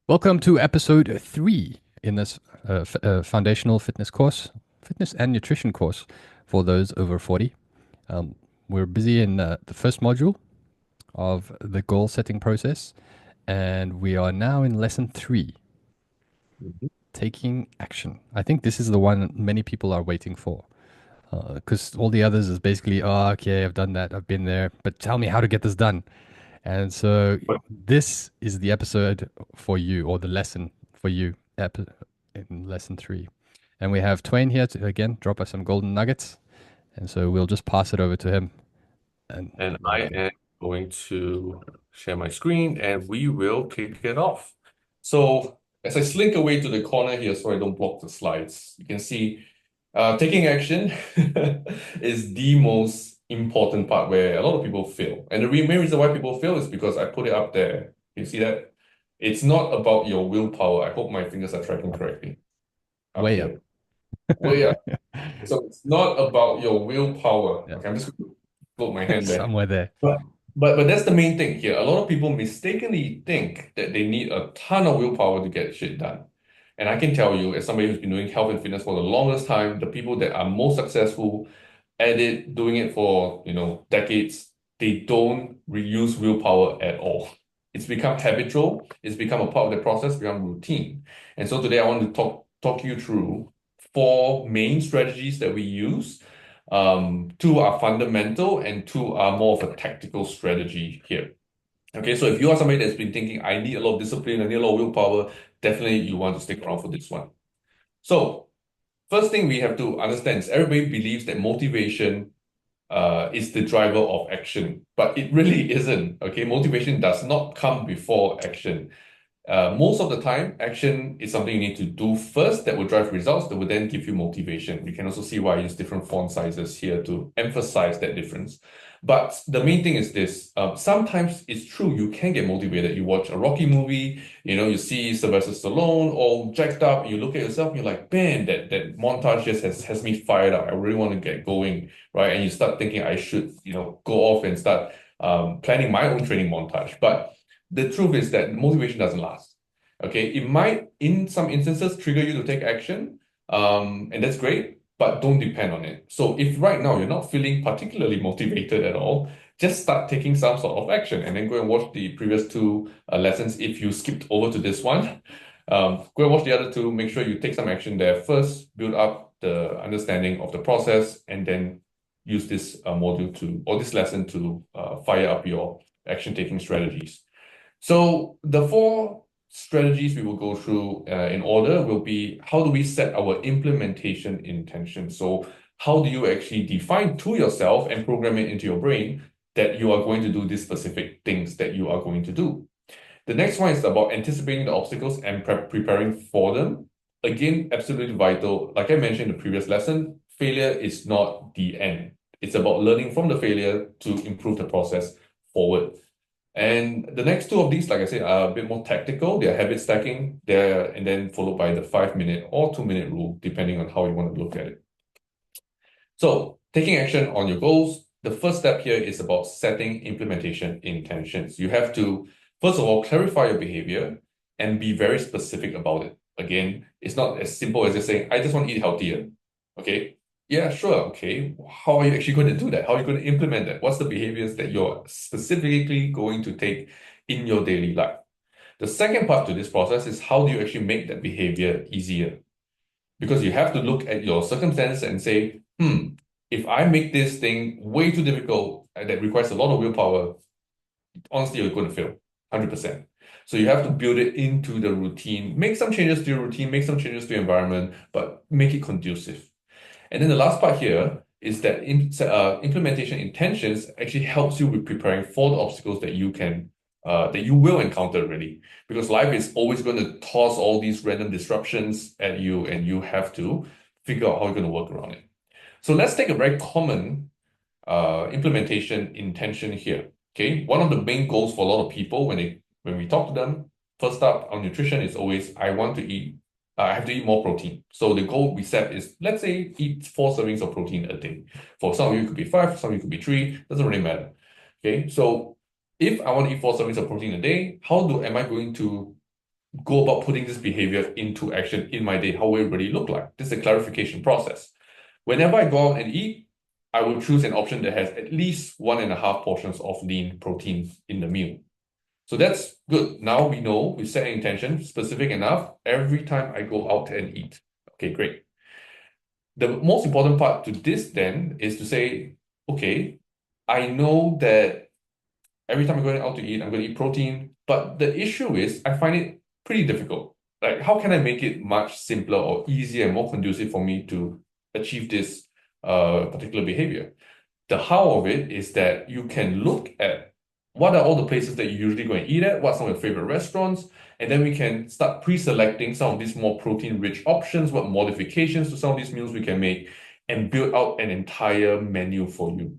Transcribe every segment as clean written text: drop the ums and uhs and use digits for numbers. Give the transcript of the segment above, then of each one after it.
Welcome to episode 3 in this foundational fitness course, fitness and nutrition course for those over 40. Um, we're busy in the first module of the goal setting process, and we are now in lesson 3, Mhm. taking action. I think this is the one many people are waiting for because all the others is basically, oh, okay, I've done that, I've been there, but tell me how to get this done. And so But this is the episode for you, or the lesson for you, in lesson 3. And we have Twain here to again drop us some golden nuggets. And so we'll just pass it over to him. And and I am going to share my screen and we will kick it off. So as I slink away to the corner here so I don't block the slides, you can see taking action is the most important part where a lot of people fail. And the main reason why people fail is because I put it up there. You see that? It's not about your willpower. I hope my fingers are tracking correctly. Up way up. here. Way up. So it's not about your willpower. Yeah, Okay, I'm just going to float my hand there. somewhere there. But but that's the main thing here. A lot of people mistakenly think that they need a ton of willpower to get shit done. And I can tell you, as somebody who's been doing health and fitness for the longest time, the people that are most successful at it, doing it for, decades, they don't reuse willpower at all. It's become habitual, it's become a part of the process, become routine. And so today I want to talk you through four main strategies that we use. Two are fundamental and two are more of a tactical strategy here. Okay, so if you are somebody that's been thinking, I need a lot of discipline, I need a lot of willpower, definitely you want to stick around for this one. So, first thing we have to understand is everybody believes that motivation is the driver of action, but it really isn't. Okay, motivation does not come before action. Most of the time, action is something you need to do first that will drive results that will then give you motivation. You can also see why I use different font sizes here to emphasize that difference. But the main thing is this. Sometimes it's true, you can get motivated. You watch a Rocky movie, you see Sylvester Stallone all jacked up, you look at yourself, and you're like, man, that montage just has me fired up. I really want to get going, right? And you start thinking I should, go off and start planning my own training montage. But the truth is that motivation doesn't last. Okay, it might, in some instances, trigger you to take action, and that's great, but don't depend on it. So if right now you're not feeling particularly motivated at all, just start taking some sort of action and then go and watch the previous two lessons. If you skipped over to this one, go and watch the other two. Make sure you take some action there first, build up the understanding of the process, and then use this module to, or this lesson to fire up your action taking strategies. So the four strategies we will go through in order will be how do we set our implementation intention? So how do you actually define to yourself and program it into your brain that you are going to do these specific things that you are going to do? The next one is about anticipating the obstacles and preparing for them. Again, absolutely vital. Like I mentioned in the previous lesson, failure is not the end. It's about learning from the failure to improve the process forward. And the next two of these, like I said, are a bit more tactical. They're habit stacking, and then followed by the 5 minute or 2 minute rule, depending on how you want to look at it. So, taking action on your goals, the first step here is about setting implementation intentions. You have to, first of all, clarify your behavior and be very specific about it. Again, it's not as simple as just saying, I just want to eat healthier. Okay. Yeah, sure. Okay. How are you actually going to do that? How are you going to implement that? What's the behaviors that you're specifically going to take in your daily life? The second part to this process is how do you actually make that behavior easier? Because you have to look at your circumstances and say, if I make this thing way too difficult and that requires a lot of willpower, honestly, you're going to fail 100%. So you have to build it into the routine, make some changes to your routine, make some changes to your environment, but make it conducive. And then the last part here is that implementation intentions actually helps you with preparing for the obstacles that you will encounter really, because life is always going to toss all these random disruptions at you, and you have to figure out how you're going to work around it. So let's take a very common implementation intention here. Okay, one of the main goals for a lot of people when we talk to them, first up on nutrition is always I have to eat more protein. So the goal we set is, let's say, eat 4 servings of protein a day. For some of you, it could be five, for some of you, it could be three, doesn't really matter. Okay, so if I want to eat 4 servings of protein a day, am I going to go about putting this behavior into action in my day? How will it really look like? This is a clarification process. Whenever I go out and eat, I will choose an option that has at least 1.5 portions of lean protein in the meal. So that's good. Now we know, we set an intention, specific enough, every time I go out and eat. Okay, great. The most important part to this then is to say, okay, I know that every time I'm going out to eat, I'm going to eat protein. But the issue is, I find it pretty difficult. Like, how can I make it much simpler or easier and more conducive for me to achieve this particular behavior? The how of it is that you can look at what are all the places that you usually go and eat at, what's some of your favorite restaurants, and then we can start pre-selecting some of these more protein-rich options, what modifications to some of these meals we can make, and build out an entire menu for you.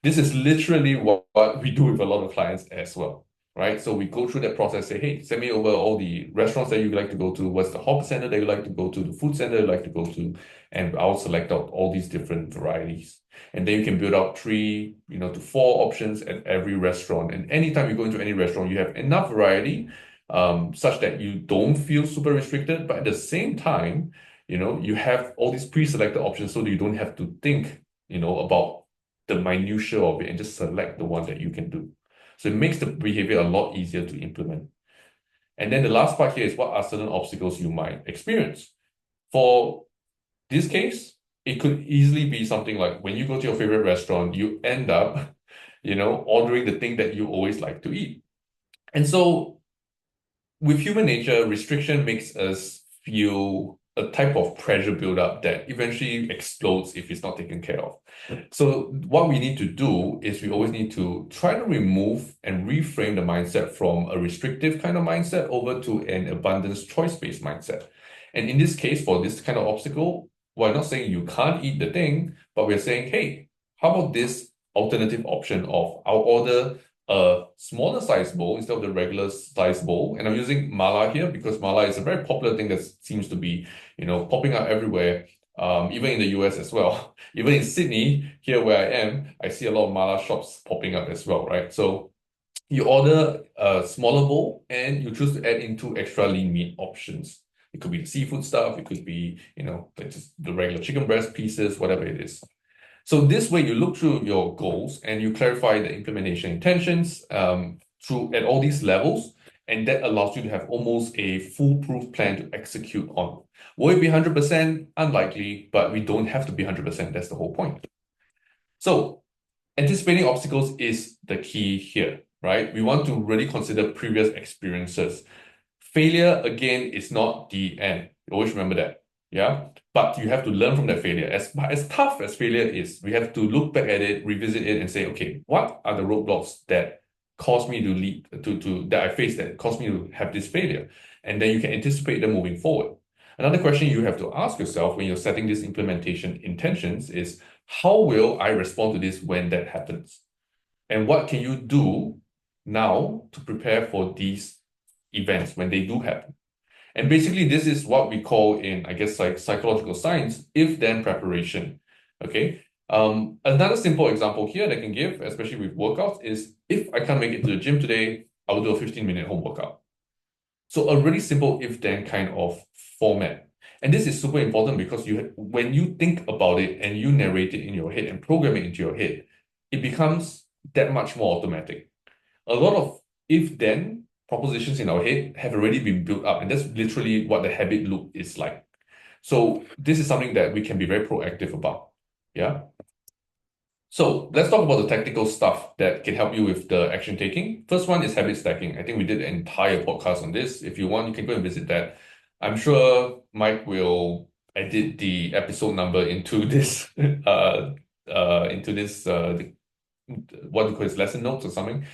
This is literally what we do with a lot of clients as well, right? So we go through that process, say, hey, send me over all the restaurants that you like to go to, what's the hawker center that you like to go to, the food center you like to go to, and I'll select out all these different varieties. And then you can build out 3 to 4 options at every restaurant. And anytime you go into any restaurant, you have enough variety, such that you don't feel super restricted, but at the same time, you have all these pre-selected options so that you don't have to think, about the minutia of it and just select the one that you can do. So it makes the behavior a lot easier to implement. And then the last part here is what are certain obstacles you might experience. For this case, it could easily be something like when you go to your favorite restaurant, you end up, ordering the thing that you always like to eat. And so with human nature, restriction makes us feel a type of pressure buildup that eventually explodes if it's not taken care of. So what we need to do is we always need to try to remove and reframe the mindset from a restrictive kind of mindset over to an abundance choice-based mindset. And in this case, for this kind of obstacle, we're not saying you can't eat the thing, but we're saying, hey, how about this alternative option of I'll order a smaller size bowl instead of the regular size bowl. And I'm using mala here because mala is a very popular thing that seems to be, popping up everywhere, even in the US as well. Even in Sydney, here where I am, I see a lot of mala shops popping up as well, right? So you order a smaller bowl and you choose to add in 2 extra lean meat options. It could be the seafood stuff, it could be, just the regular chicken breast pieces, whatever it is. So this way, you look through your goals and you clarify the implementation intentions through at all these levels, and that allows you to have almost a foolproof plan to execute on. Will it be 100%? Unlikely, but we don't have to be 100%. That's the whole point. So anticipating obstacles is the key here, right? We want to really consider previous experiences. Failure, again, is not the end. Always remember that. Yeah. But you have to learn from that failure. As tough as failure is, we have to look back at it, revisit it, and say, okay, what are the roadblocks that caused me to lead to that I faced that caused me to have this failure? And then you can anticipate them moving forward. Another question you have to ask yourself when you're setting these implementation intentions is, how will I respond to this when that happens? And what can you do now to prepare for these events when they do happen? And basically, this is what we call in, I guess, like psychological science, if-then preparation. Okay. Another simple example here that I can give, especially with workouts, is if I can't make it to the gym today, I will do a 15-minute home workout. So a really simple if-then kind of format. And this is super important because when you think about it and you narrate it in your head and program it into your head, it becomes that much more automatic. A lot of if-then propositions in our head have already been built up, and that's literally what the habit loop is like. So this is something that we can be very proactive about. Yeah. So let's talk about the tactical stuff that can help you with the action taking. First one is habit stacking. I think we did an entire podcast on this. If you want, you can go and visit that. I'm sure Mike will edit the episode number into this what do you call it, lesson notes or something.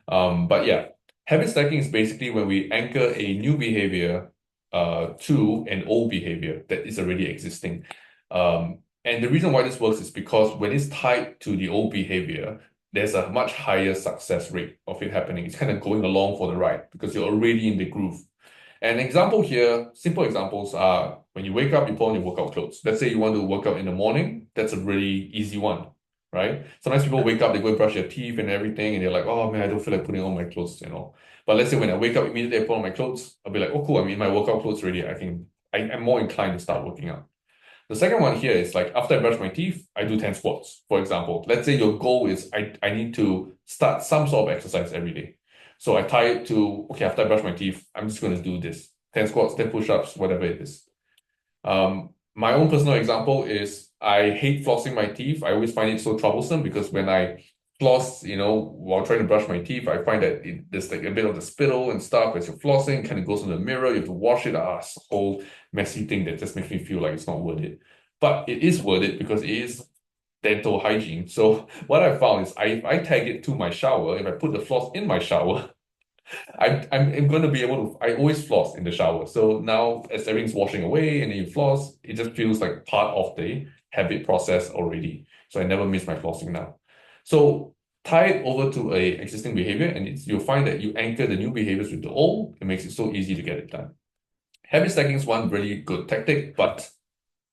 But yeah, habit stacking is basically when we anchor a new behavior to an old behavior that is already existing. And the reason why this works is because when it's tied to the old behavior, there's a much higher success rate of it happening. It's kind of going along for the ride because you're already in the groove. An example here, simple examples are when you wake up, you put on your workout clothes. Let's say you want to work out in the morning. That's a really easy one. right? Sometimes people wake up, they go and brush their teeth and everything, and they're like, oh man, I don't feel like putting on my clothes, you know. But let's say when I wake up, immediately I put on my clothes, I'll be like, oh cool, I'm in my workout clothes already. I'm more inclined to start working out. The second one here is like after I brush my teeth, I do 10 squats, for example. Let's say your goal is I need to start some sort of exercise every day. So I tie it to, okay, after I brush my teeth, I'm just going to do this 10 squats, 10 push ups, whatever it is. My own personal example is I hate flossing my teeth. I always find it so troublesome because when I floss, while trying to brush my teeth, I find that there's like a bit of the spittle and stuff as you're flossing, kind of goes in the mirror. You have to wash it. It's a whole messy thing that just makes me feel like it's not worth it. But it is worth it because it is dental hygiene. So what I found is I tag it to my shower. If I put the floss in my shower, I'm going to be able to. I always floss in the shower. So now, as everything's washing away and then you floss, it just feels like part of the habit process already. So I never miss my flossing now. So tie it over to a existing behavior, and you'll find that you anchor the new behaviors with the old. It makes it so easy to get it done. Habit stacking is one really good tactic, but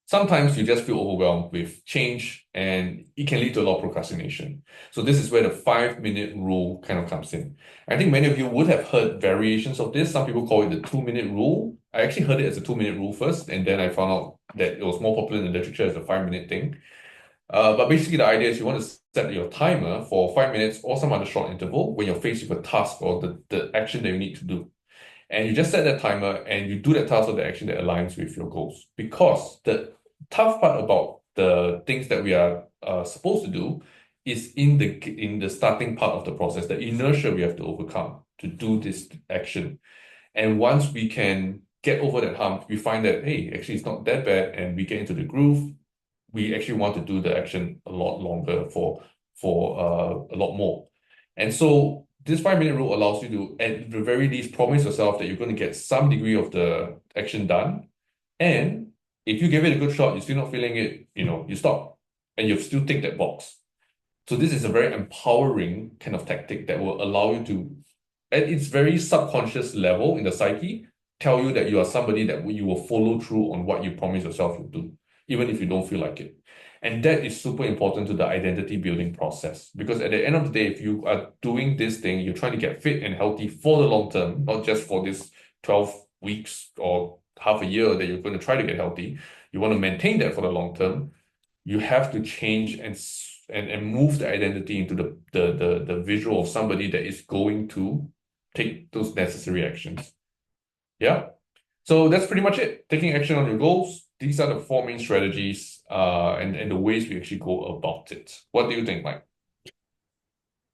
sometimes you just feel overwhelmed with change and it can lead to a lot of procrastination. So this is where the 5 minute rule kind of comes in. I think many of you would have heard variations of this. Some people call it the 2 minute rule. I actually heard it as a 2 minute rule first, and then I found out that it was more popular in the literature as a 5 minute thing. But basically the idea is you want to set your timer for 5 minutes or some other short interval when you're faced with a task or the action that you need to do. And you just set that timer and you do that task or the action that aligns with your goals. Because the tough part about the things that we are supposed to do is in the starting part of the process, the inertia we have to overcome to do this action. And once we can get over that hump, we find that, hey, actually it's not that bad, and we get into the groove. We actually want to do the action a lot longer for a lot more. And so this 5 minute rule allows you to, at the very least, promise yourself that you're going to get some degree of the action done. And if you give it a good shot, you're still not feeling it, you stop and you still tick that box. So this is a very empowering kind of tactic that will allow you to, at its very subconscious level in the psyche, tell you that you are somebody that you will follow through on what you promise yourself you'll do, even if you don't feel like it. And that is super important to the identity building process. Because at the end of the day, if you are doing this thing, you're trying to get fit and healthy for the long term, not just for this 12 weeks or half a year that you're going to try to get healthy. You want to maintain that for the long term. You have to change and move the identity into the visual of somebody that is going to take those necessary actions. Yeah. So that's pretty much it. Taking action on your goals. These are the four main strategies and the ways we actually go about it. What do you think, Mike?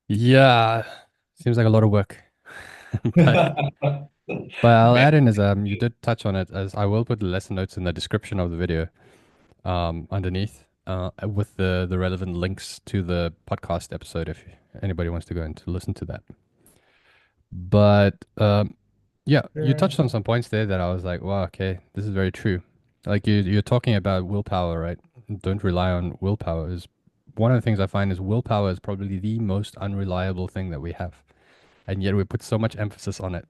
Yeah, seems like a lot of work. But I'll Man, add in as you did touch on it, as I will put the lesson notes in the description of the video underneath with the relevant links to the podcast episode if anybody wants to go and to listen to that. But yeah, you touched on some points there that I was like, wow, okay, this is very true. Like you're talking about willpower, right? Don't rely on willpower. Is one of the things I find is willpower is probably the most unreliable thing that we have, and yet we put so much emphasis on it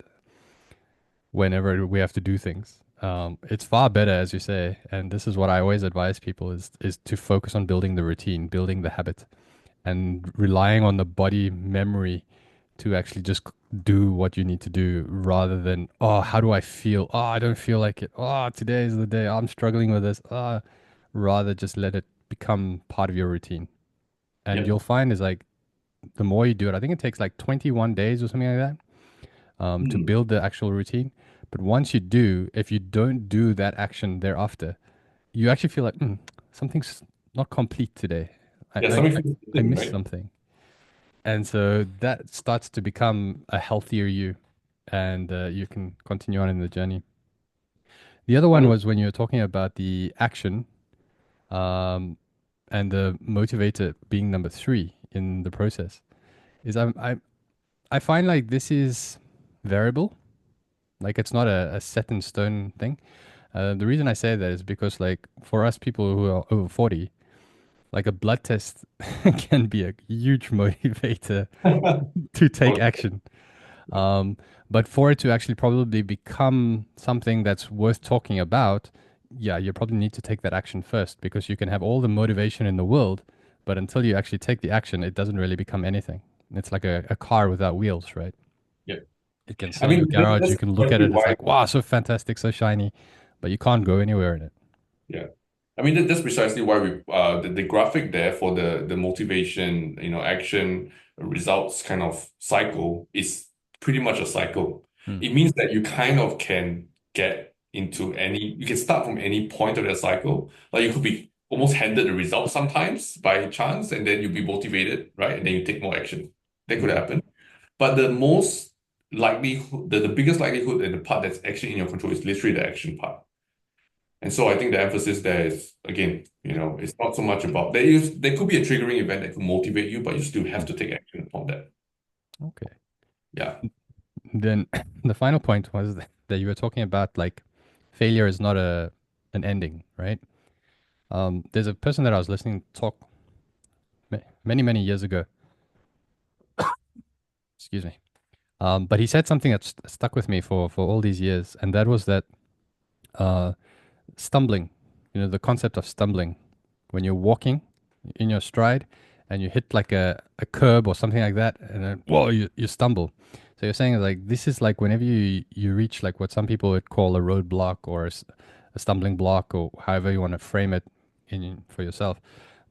whenever we have to do things. It's far better, as you say, and this is what I always advise people is to focus on building the routine, building the habit, and relying on the body memory to actually just do what you need to do rather than, oh, how do I feel? Oh, I don't feel like it. Oh, today is the day. I'm struggling with this. Rather just let it become part of your routine. And yeah. you'll find is like the more you do it, I think it takes like 21 days or something like that to Hmm. build the actual routine. But once you do, if you don't do that action thereafter, you actually feel like something's not complete today. I, Yeah, I, something I feels I missing, missed right? something. And so that starts to become a healthier you, and you can continue on in the journey. The other one was when you were talking about the action um, and the motivator being number three in the process. Is I find like this is variable, like it's not a set in stone thing. The reason I say that is because like for us people who are over 40, like a blood test can be a huge motivator to take Oh, action. Um, but for it to actually probably become something that's worth talking about, yeah, you probably need to take that action first because you can have all the motivation in the world, But until you actually take the action, it doesn't really become anything. It's like a car without wheels, right? Yeah. It can I sit in your mean, garage. that's You can look at precisely it. It's why. like, wow, so fantastic, so shiny, but you can't go anywhere in it. Yeah. I mean, that's precisely why the graphic there for the motivation, action, results kind of cycle is pretty much a cycle. Hmm. It means that you kind of can you can start from any point of that cycle. Like you could be almost handed the result sometimes by chance, and then you'll be motivated, right? And then you take more action. That could Hmm. happen. But the most likelihood, the biggest likelihood and the part that's actually in your control is literally the action part. And so I think the emphasis there is again, it's not so much about there could be a triggering event that could motivate you, but you still have Hmm. to take action upon that. Okay. Yeah. Then the final point was that you were talking about like failure is not an ending, right? There's a person that I was listening to talk many years ago. Excuse me. But he said something that stuck with me for all these years, and that was that uh, stumbling, the concept of stumbling, when you're walking in your stride and you hit like a curb or something like that, and then whoa, you stumble. So you're saying like this is like whenever you reach like what some people would call a roadblock or a stumbling block or however you want to frame it for yourself.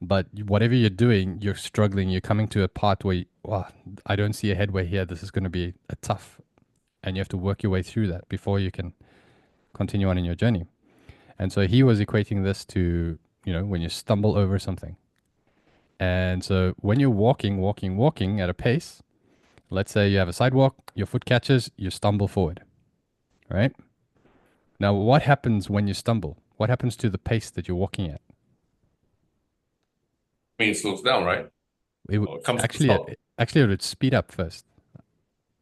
But whatever you're doing, you're struggling. You're coming to a part where, wow, I don't see a headway here. This is going to be a tough, and you have to work your way through that before you can continue on in your journey. And so he was equating this to, when you stumble over something. And so when you're walking at a pace, let's say you have a sidewalk, your foot catches, you stumble forward, right? Now, what happens when you stumble? What happens to the pace that you're walking at? I mean, it slows down, right? It would Or it comes to a actually, stop. it would speed up first,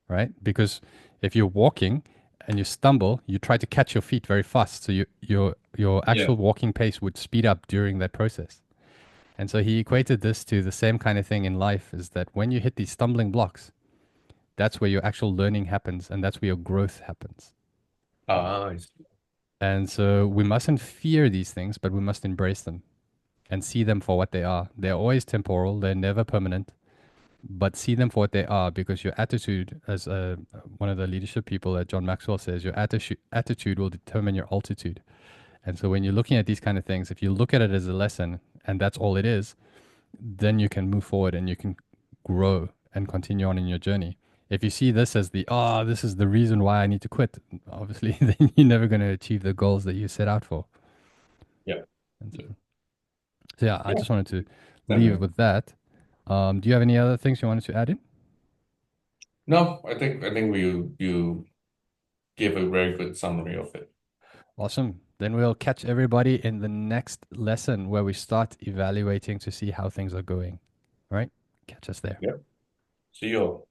right? Because if you're walking and you stumble, you try to catch your feet very fast, so your Yeah. actual walking pace would speed up during that process. And so he equated this to the same kind of thing in life is that when you hit these stumbling blocks, that's where your actual learning happens and that's where your growth happens. Ah, I see. And so we mustn't fear these things, but we must embrace them and see them for what they are. They're always temporal, they're never permanent, but see them for what they are because your attitude, as one of the leadership people that John Maxwell says, your attitude will determine your altitude. And so when you're looking at these kind of things, if you look at it as a lesson and that's all it is, then you can move forward and you can grow and continue on in your journey. If you see this as this is the reason why I need to quit, obviously, then you're never going to achieve the goals that you set out for. Yeah. And Yeah. so yeah, I Yeah. just wanted to That leave man. with that. Do you have any other things you wanted to add in? No, I think you gave a very good summary of it. Awesome. Then we'll catch everybody in the next lesson where we start evaluating to see how things are going. All right? Catch us there. Yeah. See you all.